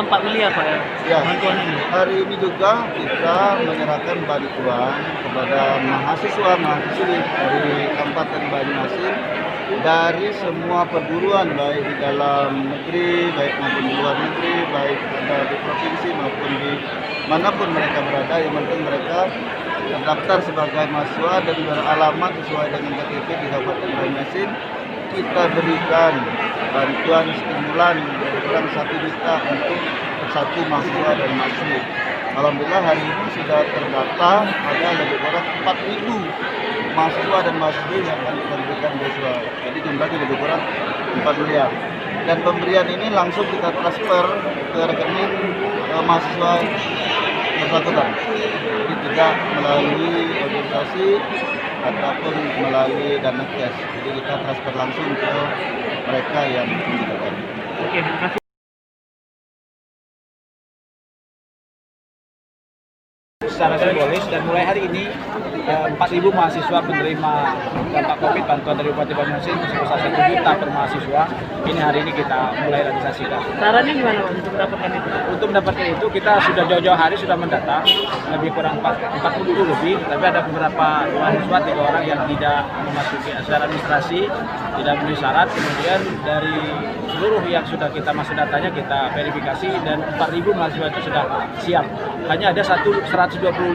4 miliar Pak ya? Ya, Bantuan ini. hari ini juga kita menyerahkan bantuan kepada mahasiswa-mahasiswi dari Kabupaten Banyuasin dari semua perguruan baik di dalam negeri, baik maupun di luar negeri, baik ada di provinsi maupun di manapun mereka berada. Yang penting mereka terdaftar sebagai mahasiswa dan beralamat sesuai dengan KTP di Kabupaten Banyuasin. Kita berikan bantuan stimulan kurang 1 juta untuk satu mahasiswa dan mahasiswi. Alhamdulillah hari ini sudah terdata ada lebih kurang 4.000 mahasiswa dan mahasiswi yang akan kita berikan beasiswa. Jadi jumlahnya lebih kurang 4 miliar. Dan pemberian ini langsung kita transfer ke rekening mahasiswa bersangkutan. Jadi tidak melalui organisasi ataupun melalui dana cash. Jadi kita transfer langsung ke mereka yang membutuhkan. Oke, terima kasih. Secara simbolis dan mulai hari ini 4.000 mahasiswa penerima dampak COVID bantuan dari Bupati Banyuasin sebesar 1 juta per mahasiswa. Ini hari ini kita mulai realisasikan. Caranya gimana Pak untuk mendapatkan itu? Untuk mendapatkan itu kita sudah jauh-jauh hari sudah mendata lebih kurang 40 lebih, tapi ada beberapa mahasiswa 3 orang yang tidak memasuki secara administrasi, tidak memenuhi syarat. Kemudian dari seluruh yang sudah kita masuk datanya kita verifikasi dan 4.000 mahasiswa itu sudah siap. Hanya ada 125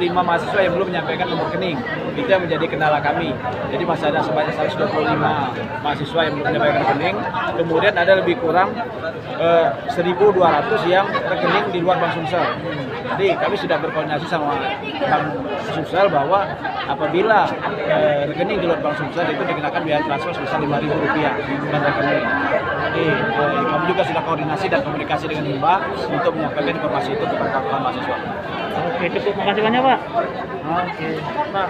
mahasiswa yang belum menyampaikan nomor rekening. Itu yang menjadi kendala kami. Jadi masih ada sebanyak 125 mahasiswa yang belum menyampaikan rekening. Kemudian ada lebih kurang 1.200 yang rekening di luar Bank Sumsel. Jadi kami sudah berkoordinasi sama Bank Sumsel bahwa apabila rekening di luar Bank Sumsel itu dikenakan biaya transfer sebesar Rp5.000 dan rekening. Jadi kami juga sudah koordinasi dan komunikasi dengan Himba untuk menyampaikan informasi itu kepada kawan mahasiswa. Oke, cukup. Makasih banyak Pak. Oke. Nah,